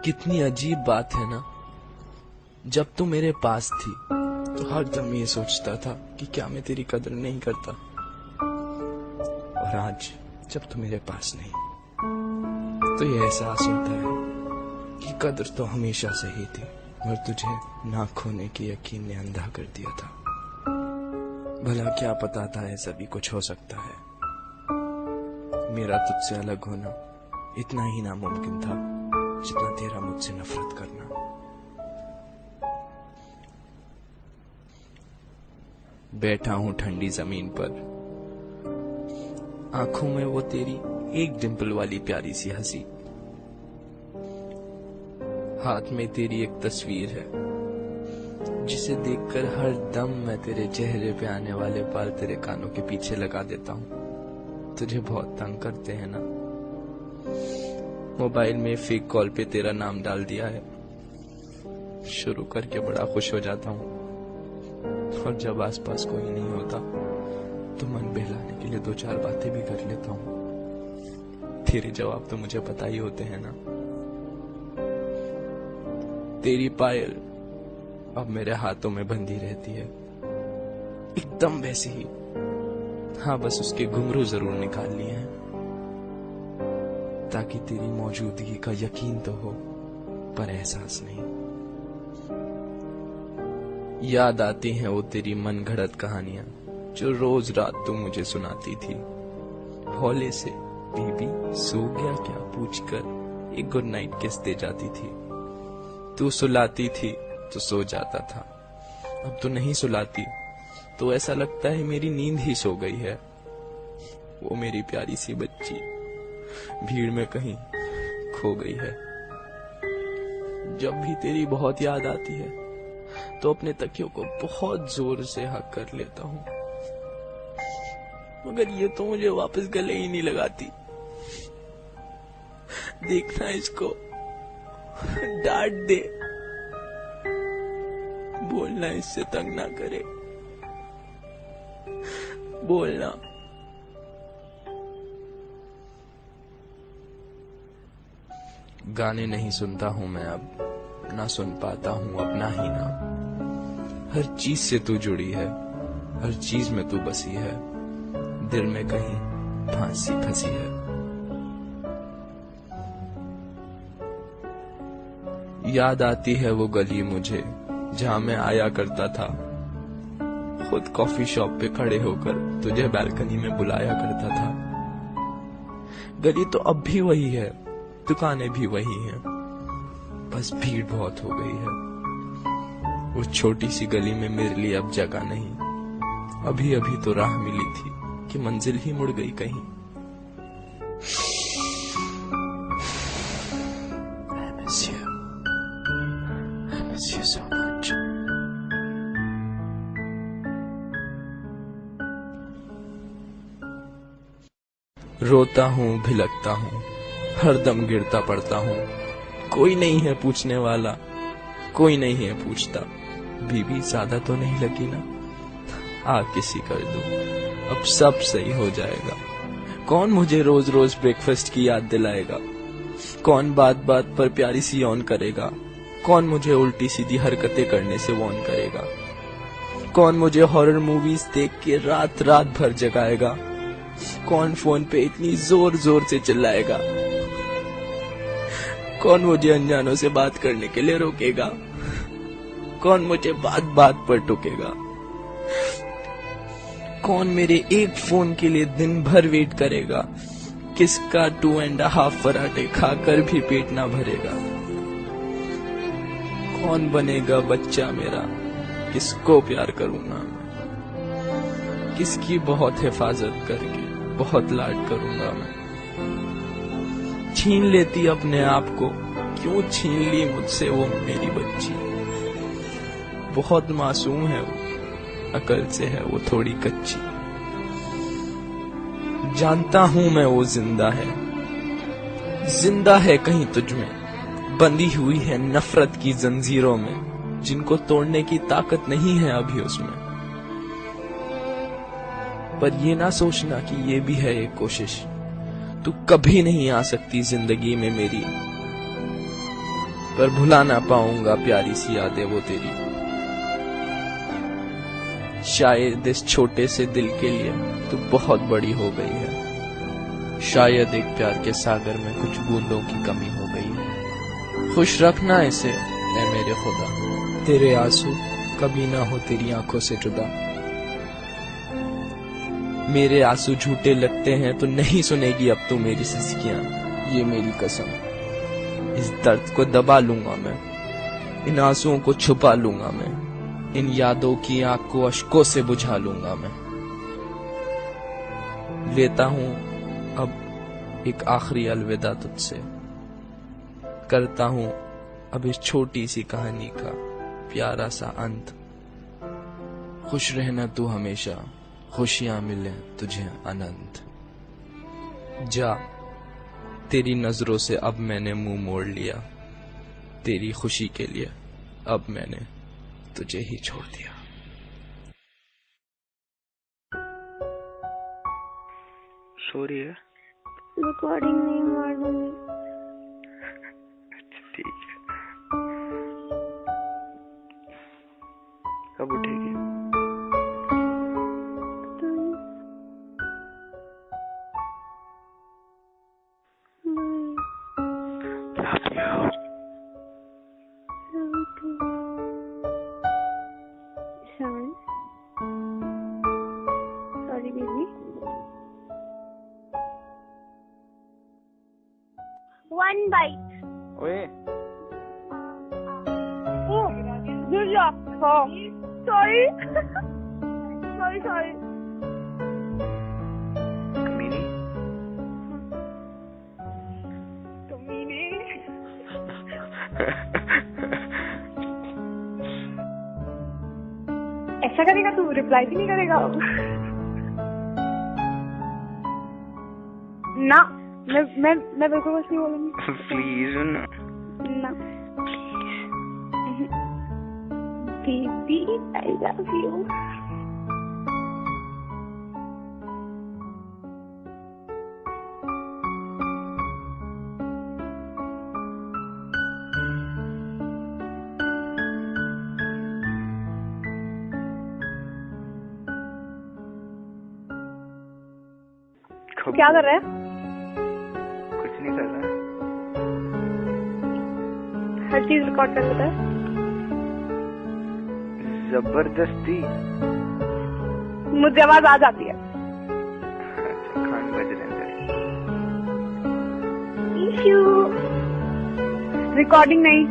कितनी अजीब बात है ना। जब तू मेरे पास थी तो हर दम ये सोचता था कि क्या मैं तेरी कदर नहीं करता, और आज जब तू मेरे पास नहीं तो ये एहसास होता है कि कदर तो हमेशा से ही थी, और तुझे ना खोने की यकीन ने अंधा कर दिया था। भला क्या पता था ऐसा भी कुछ हो सकता है। मेरा तुझसे अलग होना इतना ही नामुमकिन था जितना तेरा मुझसे नफरत करना। बैठा हूं ठंडी जमीन पर, आंखों में वो तेरी एक डिंपल वाली प्यारी सी हंसी, हाथ में तेरी एक तस्वीर है जिसे देखकर हर दम मैं तेरे चेहरे पे आने वाले बाल तेरे कानों के पीछे लगा देता हूं। तुझे बहुत तंग करते हैं ना। मोबाइल में फेक कॉल पे तेरा नाम डाल दिया है, शुरू करके बड़ा खुश हो जाता हूं, और जब आसपास कोई नहीं होता तो मन बहलाने के लिए दो चार बातें भी कर लेता हूं। तेरे जवाब तो मुझे पता ही होते हैं ना। तेरी पायल अब मेरे हाथों में बंधी रहती है, एकदम वैसी ही। हाँ, बस उसके घुंघरू जरूर निकाल लिए हैं ताकि तेरी मौजूदगी का यकीन तो हो, पर एहसास नहीं। याद आती हैं वो तेरी मन घड़त कहानियां जो रोज रात तू मुझे सुनाती थी। हौले से बीबी सो गया क्या पूछकर एक गुड नाइट किस दे जाती थी। तू सुलाती थी तो सो जाता था, अब तो नहीं सुलाती तो ऐसा लगता है मेरी नींद ही सो गई है। वो मेरी प्यारी सी बच्ची भीड़ में कहीं खो गई है। जब भी तेरी बहुत याद आती है तो अपने तकियों को बहुत जोर से हक कर लेता हूं, मगर ये तो मुझे वापस गले ही नहीं लगाती। देखना इसको, डांट दे, बोलना इससे तंग ना करे, बोलना। गाने नहीं सुनता हूं मैं अब, ना सुन पाता हूं अपना ही नाम। हर चीज से तू जुड़ी है, हर चीज में तू बसी है, दिल में कहीं फांसी फंसी है। याद आती है वो गली मुझे जहां मैं आया करता था, खुद कॉफी शॉप पे खड़े होकर तुझे बालकनी में बुलाया करता था। गली तो अब भी वही है, दुकानें भी वही हैं, बस भीड़ बहुत हो गई है। उस छोटी सी गली में मेरे लिए अब जगह नहीं। अभी अभी तो राह मिली थी कि मंजिल ही मुड़ गई कहीं। I miss you. I miss you so much. रोता हूँ, भिलकता हूँ, हर दम गिरता पड़ता हूँ। कोई नहीं है पूछने वाला, कोई नहीं है पूछता। बीबी ज्यादा तो नहीं लगी ना, आ किसी कर दूं, अब सब सही हो जाएगा। कौन मुझे रोज रोज ब्रेकफास्ट की याद दिलाएगा, कौन बात बात पर प्यारी सी ऑन करेगा, कौन मुझे उल्टी सीधी हरकतें करने से वॉर्न करेगा, कौन मुझे हॉरर मूवीज देख के रात रात भर जगाएगा, कौन फोन पे इतनी जोर जोर से चिल्लाएगा, कौन मुझे अनजानों से बात करने के लिए रोकेगा, कौन मुझे बात बात पर टोकेगा, कौन मेरे एक फोन के लिए दिन भर वेट करेगा, किसका 2.5 पराठे खाकर भी पेट ना भरेगा, कौन बनेगा बच्चा मेरा, किसको प्यार करूंगा, किसकी बहुत हिफाजत करके बहुत लाड करूंगा मैं। छीन लेती अपने आप को, क्यों छीन ली मुझसे वो मेरी बच्ची। बहुत मासूम है वो, अकल से है वो थोड़ी कच्ची। जानता हूं मैं वो जिंदा है कहीं तुझ में, बंधी हुई है नफरत की जंजीरों में, जिनको तोड़ने की ताकत नहीं है अभी उसमें। पर ये ना सोचना कि ये भी है एक कोशिश, तू कभी नहीं आ सकती जिंदगी में मेरी। पर भुला ना पाऊंगा प्यारी सी यादें वो तेरी। शायद इस छोटे से दिल के लिए तू बहुत बड़ी हो गई है। शायद एक प्यार के सागर में कुछ बूंदों की कमी हो गई है। खुश रखना इसे ऐ मेरे खुदा, तेरे आंसू कभी ना हो तेरी आंखों से जुदा। मेरे आंसू झूठे लगते हैं तो नहीं सुनेगी अब तू मेरी सिसकियां, ये मेरी कसम। इस दर्द को दबा लूंगा मैं, इन आंसुओं को छुपा लूंगा मैं, इन यादों की आग को अश्कों से बुझा लूंगा मैं। लेता हूं अब एक आखिरी अलविदा तुझसे, करता हूं अब इस छोटी सी कहानी का प्यारा सा अंत। खुश रहना तू हमेशा, खुशियां मिले तुझे अनंत। जा, तेरी नजरों से अब मैंने मुंह मोड़ लिया, तेरी खुशी के लिए अब मैंने तुझे ही छोड़ दिया। सॉरी है, रिकॉर्डिंग नहीं मार दूंगी। अच्छा ठीक है, कब उठेगी? Sorry baby. One bite. ओए Oh, good job. Oh, sorry. sorry. कमीनी, ऐसा करेगा तू? रिप्लाई भी नहीं करेगा? ना, मैं बिल्कुल कुछ नहीं बोलूंगी। प्लीज ना बेबी, आई लव यू। क्या कर रहा है? कुछ नहीं कर रहा, हर चीज रिकॉर्ड कर लेता है। जबरदस्ती। मुझे आवाज आ जाती है। अच्छा, खान बज रहे हैं। रिकॉर्डिंग नहीं।